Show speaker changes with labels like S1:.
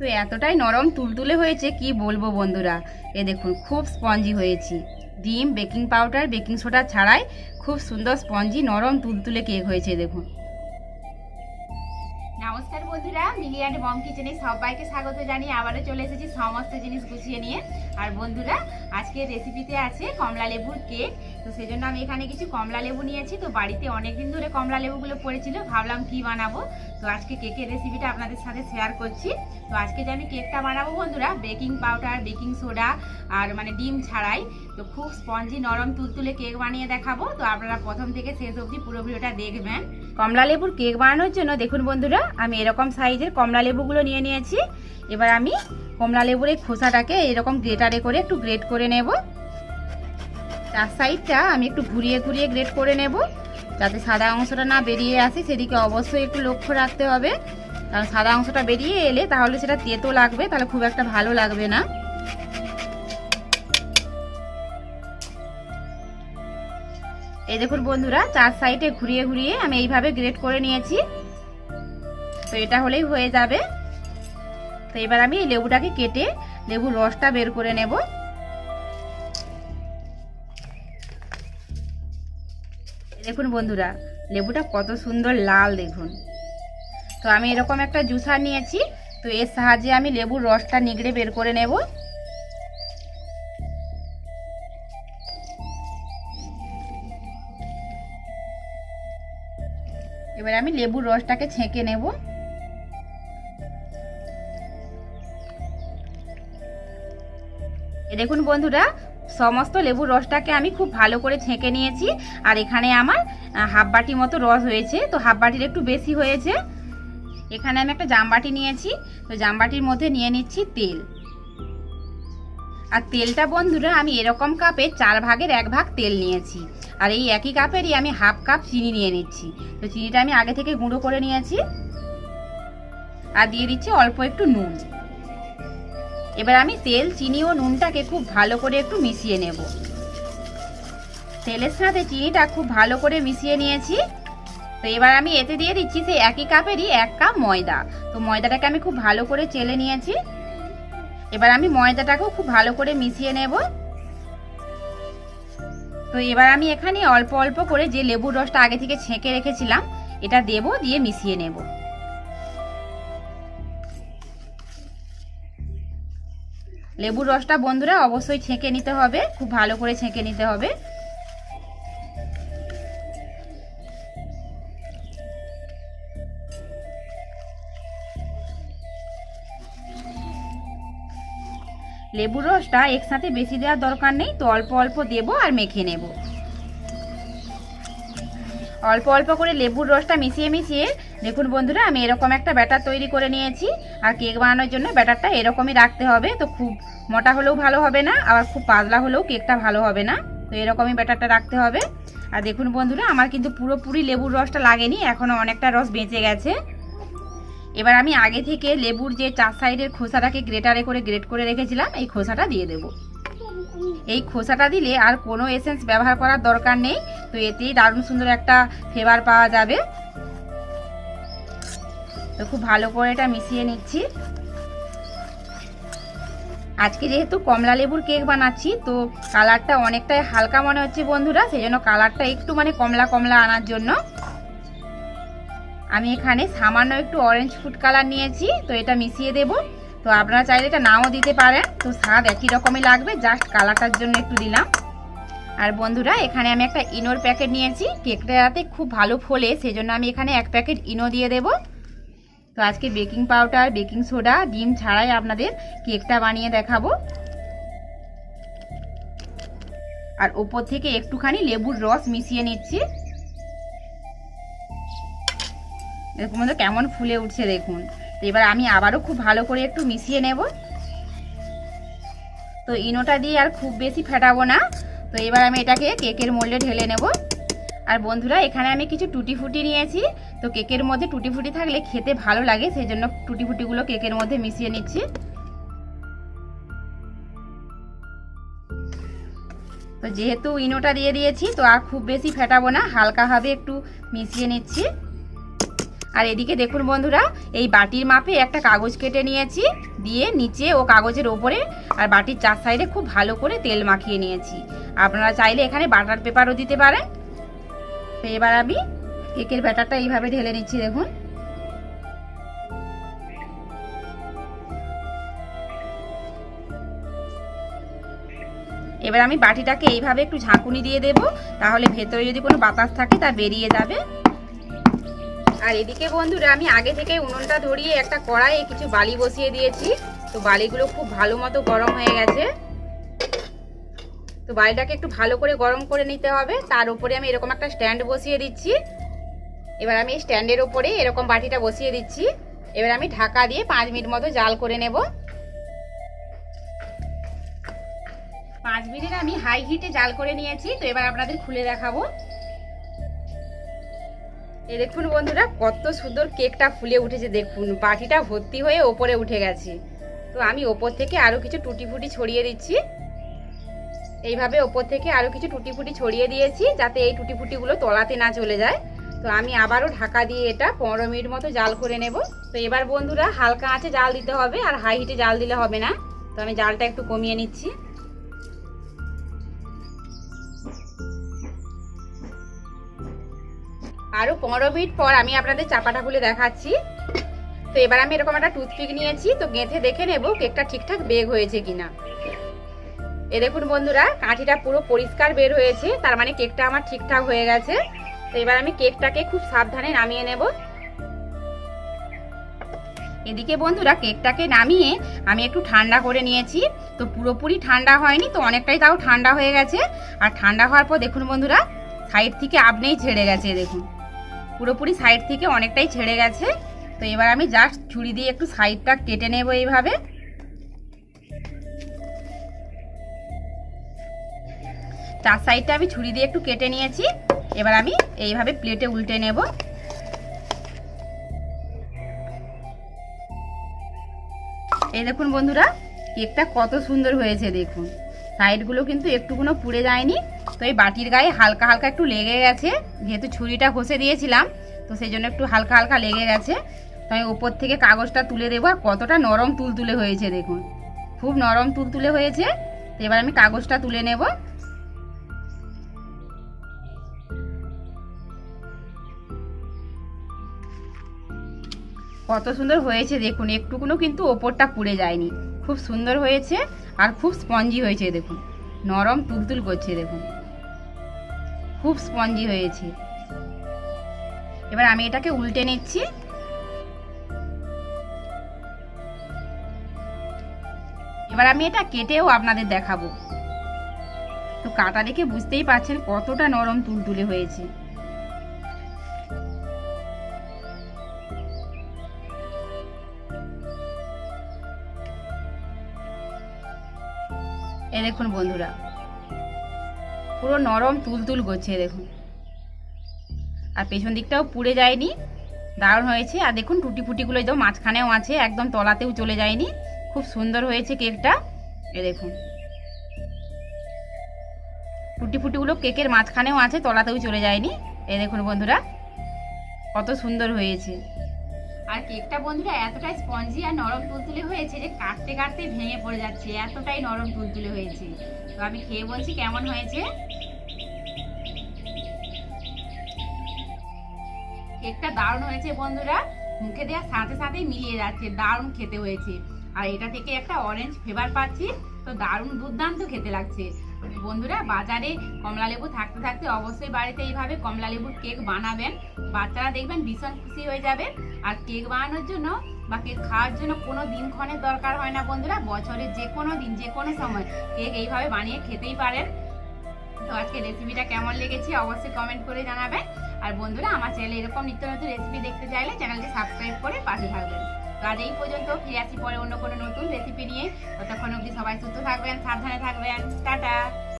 S1: তো এতটাই নরম তুলতুলে হয়েছে কি বলবো বন্ধুরা। এ দেখুন খুব স্পঞ্জি হয়েছে, ডিম, বেকিং পাউডার, বেকিং সোডা ছাড়াই খুব সুন্দর স্পঞ্জি নরম তুলতুলে কেক হয়েছে দেখুন। নমস্কার বন্ধুরা, মিলি অ্যান্ড মম কিচেনে সবাইকে স্বাগত জানিয়ে আবারও চলে এসেছি সমস্ত জিনিস গুছিয়ে নিয়ে। আর বন্ধুরা, আজকের রেসিপিতে আছে কমলা লেবুর কেক। তো সেজন্য আমি এখানে কিছু কমলা লেবু নিয়েছি। তো বাড়িতে অনেকদিন ধরে কমলা লেবুগুলো পড়েছিল, ভাবলাম কি বানাবো। তো আজকে কেকের রেসিপিটা আপনাদের সাথে শেয়ার করছি। তো আজকে যে আমি কেকটা বানাবো বন্ধুরা, বেকিং পাউডার, বেকিং সোডা আর ডিম ছাড়াই, তো খুব স্পঞ্জি নরম তুলতুলে কেক বানিয়ে দেখাবো। তো আপনারা প্রথম থেকে শেষ অবধি পুরো ভিডিওটা দেখবেন। কমলা লেবুর কেক বানানোর জন্য দেখুন বন্ধুরা, আমি এরকম সাইজের কমলা লেবুগুলো নিয়ে নিয়েছি। এবার আমি কমলা লেবুর এই খোসাটাকে এরকম গ্রেটারে করে একটু গ্রেট করে নেব। চার সাইডটা আমি একটু ঘুরিয়ে ঘুরিয়ে গ্রেট করে নেব, যাতে সাদা অংশটা না বেরিয়ে আসে সেদিকে অবশ্যই একটু লক্ষ্য রাখতে হবে। কারণ সাদা অংশটা বেরিয়ে এলে তাহলে সেটা তেতো লাগবে, তাহলে খুব একটা ভালো লাগবে না। এই দেখুন বন্ধুরা, চার সাইডে ঘুরিয়ে ঘুরিয়ে আমি এইভাবে গ্রেট করে নিয়েছি। তো এটা হলেই হয়ে যাবে। তো এবার আমি এই লেবুটাকে কেটে লেবুর রসটা বের করে নেব। দেখুন বন্ধুরা, লেবুটা কত সুন্দর লাল দেখুন। তো আমি এরকম একটা জুসার নিয়েছি, তো এর সাহায্যে আমি লেবুর রসটা নিগড়ে বের করে নেব। এবার আমি লেবুর রসটাকে ছেঁকে নেব। দেখুন বন্ধুরা, সমস্ত লেবুর রসটাকে আমি খুব ভালো করে ছেঁকে নিয়েছি। আর এখানে আমার হাফ বাটি মতো রস হয়েছে, তো হাফ বাটির একটু বেশি হয়েছে। এখানে আমি একটা জামবাটি নিয়েছি, তো জামবাটির মধ্যে নিয়ে নিচ্ছি তেল। আর তেলটা বন্ধুরা আমি এরকম কাপে 4 ভাগের 1 ভাগ তেল নিয়েছি। আর এই একই কাপেরই আমি হাফ কাপ চিনি নিয়ে নিচ্ছি। তো চিনিটা আমি আগে থেকে গুঁড়ো করে নিয়েছি। আর দিয়ে দিচ্ছি অল্প একটু নুন। এবার আমি তেল, চিনি ও নুনটাকে খুব ভালো করে একটু মিশিয়ে নেব। তেলের সাথে চিনিটা খুব ভালো করে মিশিয়ে নিয়েছি। তো এবার আমি এতে দিয়ে দিচ্ছি সেই একই কাপেরই 1 কাপ ময়দা। তো ময়দাটাকে আমি খুব ভালো করে চেলে নিয়েছি। এবার আমি ময়দাটাকেও খুব ভালো করে মিশিয়ে নেব। তো এবার আমি এখানে অল্প অল্প করে যে লেবুর রসটা আগে থেকে ছেঁকে রেখেছিলাম এটা দেব, দিয়ে মিশিয়ে নেব। লেবুর রসটা বন্ধুরা অবশ্যই ছেঁকে নিতে হবে, খুব ভালো করে ছেঁকে নিতে হবে। লেবুর রসটা একসাথে বেশি দেওয়ার দরকার নেই, তো অল্প অল্প দেব আর মেখে নেব। অল্প অল্প করে লেবুর রসটা মিশিয়ে মিশিয়ে দেখুন বন্ধুরা, আমি এরকম একটা ব্যাটার তৈরি করে নিয়েছি। আর কেক বানানোর জন্য ব্যাটারটা এরকমই রাখতে হবে। তো খুব মোটা হলেও ভালো হবে না, আবার খুব পাতলা হলেও কেকটা ভালো হবে না। তো এরকমই ব্যাটারটা রাখতে হবে। আর দেখুন বন্ধুরা, আমার কিন্তু পুরোপুরি লেবুর রসটা লাগেনি, এখনও অনেকটা রস বেঁচে গেছে। এবার আমি আগে থেকে লেবুর যে 4 সাইডের খোসাটাকে গ্রেটারে করে গ্রেট করে রেখেছিলাম, এই খোসাটা দিয়ে দেব। এই খোসাটা দিলে আর কোনো এসেন্স ব্যবহার করার দরকার নেই। তো এতেই দারুণ সুন্দর একটা ফ্লেভার পাওয়া যাবে। তো খুব ভালো করে এটা মিশিয়ে নিচ্ছি। আজকে যেহেতু কমলা লেবুর কেক বানাচ্ছি, তো কালারটা অনেকটাই হালকা মনে হচ্ছে বন্ধুরা, সেই জন্য কালারটা একটু কমলা কমলা আনার জন্য আমি এখানে সামান্য একটু অরেঞ্জ ফুড কালার নিয়েছি। তো এটা মিশিয়ে দেব। তো আপনারা চাইলে এটা নাও দিতে পারেন, তো স্বাদ একই রকমই লাগবে, জাস্ট কালারটার জন্য একটু দিলাম। আর বন্ধুরা, এখানে আমি একটা ইনোর প্যাকেট নিয়েছি। কেকটা যাতে খুব ভালো ফোলে সেজন্য আমি এখানে 1 প্যাকেট ইনো দিয়ে দেব। তো আজকে বেকিং পাউডার, বেকিং সোডা, ডিম ছাড়াই আপনাদের কেকটা বানিয়ে দেখাবো। আর ওপর থেকে একটুখানি লেবুর রস মিশিয়ে নিচ্ছি। এরকম কেমন ফুলে উঠছে দেখুন। তো এবার আমি আবারও খুব ভালো করে একটু মিশিয়ে নেব। তো ইনোটা দিয়ে আর খুব বেশি ফেটাবো না। তো এবার আমি এটাকে কেকের মোল্ডে ঢেলে নেব। আর বন্ধুরা, এখানে আমি কিছু টুটি ফুটি নিয়েছি। তো কেকের মধ্যে টুটি ফুটি থাকলে খেতে ভালো লাগে, সেই জন্য টুটি ফুটিগুলো কেকের মধ্যে মিশিয়ে নিচ্ছি। তো যেহেতু ইনোটা দিয়ে দিয়েছি, তো আর খুব বেশি ফেটাবো না, হালকাভাবে একটু মিশিয়ে নিচ্ছি। আর এদিকে দেখুন বন্ধুরা, এই বাটির মাপে একটা কাগজ কেটে নিয়েছি, দিয়ে নিচে ও কাগজের ওপরে আর বাটির চার সাইডে খুব ভালো করে তেল মাখিয়ে নিয়েছি। আপনারা চাইলে এখানে বাটার পেপারও দিতে পারেন। তো এবার আমি কেকের ব্যাটারটা এইভাবে ঢেলে নিচ্ছি। দেখুন এবার আমি বাটিটাকে এইভাবে একটু ঝাঁকুনি দিয়ে দেব, তাহলে ভেতরে যদি কোনো বাতাস থাকে তা বেরিয়ে যাবে। আর এদিকে বন্ধুরা, আমি আগে থেকে উনুনটা ধরিয়ে একটা কড়াইয়ে কিছু বালি বসিয়ে দিয়েছি। তো বালিগুলো খুব ভালো মতো গরম হয়ে গেছে। তো বালিটাকে একটু ভালো করে গরম করে নিতে হবে। তার উপরে আমি এরকম একটা স্ট্যান্ড বসিয়ে দিচ্ছি। এবার আমি এই স্ট্যান্ডের উপরে এরকম বাটিটা বসিয়ে দিচ্ছি। এবার আমি ঢাকা দিয়ে 5 মিনিট মতো জাল করে নেব। 5 মিনিট আমি হাই হিটে জাল করে নিয়েছি। তো এবার আপনাদের খুলে দেখাবো। এই দেখুন বন্ধুরা, কত সুন্দর কেকটা ফুলে উঠেছে। দেখুন বাটিটা ভর্তি হয়ে ওপরে উঠে গেছে। তো আমি ওপর থেকে আরো কিছু টুটি ফুটি ছড়িয়ে দিচ্ছি। এইভাবে ওপর থেকে আরো কিছু টুটি ফুটি ছড়িয়ে দিয়েছি, যাতে এই টুটি ফুটিগুলো তলাতে না চলে যায়। তো আমি আবারও ঢাকা দিয়ে এটা 15 মিনিট মতো জাল করে নেব। তো এবার বন্ধুরা, হালকা আঁচে জাল দিতে হবে, আর হাই হিটে জাল দিলে হবে না। তো আমি জালটা একটু কমিয়ে নিচ্ছি। আরো 15 মিনিট পর আমি আপনাদের চাপাটা খুলে দেখাচ্ছি। তো এবার আমি এরকম একটা টুথপিক নিয়েছি, তো গেঁথে দেখে নেব কেকটা ঠিকঠাক বেক হয়েছে কিনা। এই দেখুন বন্ধুরা, কাঠিটা পুরো পরিষ্কার বের হয়েছে, তার মানে কেকটা আমার ঠিকঠাক হয়ে গেছে। তো এবার আমি কেকটাকে খুব সাবধানে নামিয়ে নেব। এদিকে বন্ধুরা, কেকটাকে নামিয়ে আমি একটু ঠান্ডা করে নিয়েছি। তো পুরোপুরি ঠান্ডা হয়নি, তো অনেকটাই তাও ঠান্ডা হয়ে গেছে। আর ঠান্ডা হওয়ার পর দেখুন বন্ধুরা, সাইড থেকে আপনিই ছেড়ে গেছে। দেখুন পুরোপুরি সাইড থেকে অনেকটাই ছেড়ে গেছে। তো এবার আমি জাস্ট ছুরি দিয়ে একটু সাইডটা কেটে নেব এইভাবে। চার সাইডটা আমি ছুরি দিয়ে একটু কেটে নিয়েছি। এবার আমি এইভাবে প্লেটে উল্টে নেব। এই দেখুন বন্ধুরা, কেকটা কত সুন্দর হয়েছে। দেখুন সাইডগুলো কিন্তু একটুকুনো পুড়ে যায়নি। তো এই বাটির গায়ে হালকা হালকা একটু লেগে গেছে, যেহেতু ছুরিটা ঘষে দিয়েছিলাম, তো সেই জন্য একটু হালকা হালকা লেগে গেছে। তো আমি ওপর থেকে কাগজটা তুলে দেবো। আর কতটা নরম তুলতুলে হয়েছে দেখুন, খুব নরম তুলতুলে হয়েছে। তো এবার আমি কাগজটা তুলে নেব। কত সুন্দর হয়েছে দেখুন, একটুকুনো কিন্তু ওপরটা পুড়ে যায়নি, খুব সুন্দর হয়েছে। আর খুব স্পঞ্জি হয়েছে। দেখুন নরম তুলতুল করছে, দেখুন খুব স্পঞ্জি হয়েছে। এবার আমি এটাকে উল্টে নিচ্ছি। এবার আমি এটা কেটেও আপনাদের দেখাবো। তো কাটা দেখে বুঝতেই পারছেন কতটা নরম তুলতুলে হয়েছে। এই দেখুন বন্ধুরা, পুরো নরম তুলতুল করছে দেখুন। আর পেছন দিকটাও পুড়ে যায়নি, দারুণ হয়েছে। আর দেখুন টুটি ফুটিগুলো একদম মাঝখানেও আছে, একদম তলাতেও চলে যায়নি, খুব সুন্দর হয়েছে কেকটা। এই দেখুন টুটি ফুটিগুলো কেকের মাঝখানেও আছে, তলাতেও চলে যায়নি। এই দেখুন বন্ধুরা কত সুন্দর হয়েছে। আর কেকটা বন্ধুরা এতটাই স্পঞ্জি আর নরম তুলতুলে হয়েছে যে কাটতে কাটতে ভেঙে পড়ে যাচ্ছে, এতটাই নরম তুলতুলে হয়েছে। তো আমি খেয়ে বলছি কেমন হয়েছে। কেকটা দারুণ হয়েছে বন্ধুরা, মুখে দেওয়ার সাথে সাথেই মিলিয়ে যাচ্ছে, দারুণ খেতে হয়েছে। আর এটা থেকে একটা অরেঞ্জ ফ্লেভার পাচ্ছি, তো দারুণ দুর্দান্ত খেতে লাগছে। বন্ধুরা বাজারে কমলা লেবু থাকতে থাকতে অবশ্যই বাড়িতে এইভাবে কমলা লেবুর কেক বানাবেন, বাচ্চারা দেখবেন ভীষণ খুশি হয়ে যাবে। আর কেক বানানোর জন্য বা কেক খাওয়ার জন্য কোনো দিনক্ষণের দরকার হয় না বন্ধুরা, বছরের যে কোনো দিন যে কোনো সময় কেক এইভাবে বানিয়ে খেতেই পারেন। তো আজকে রেসিপিটা কেমন লেগেছে অবশ্যই কমেন্ট করে জানাবেন। আর বন্ধুরা আমার চ্যানেলে এরকম নিত্য নতুন রেসিপি দেখতে চাইলে চ্যানেলটি সাবস্ক্রাইব করে পাশে থাকবেন। তো আজ এই পর্যন্ত, ফিরে আসি পরে অন্য কোনো নতুন রেসিপি নিয়ে। ততক্ষণ অবধি সবাই সুস্থ থাকবেন, সাবধানে থাকবেন, টাটা।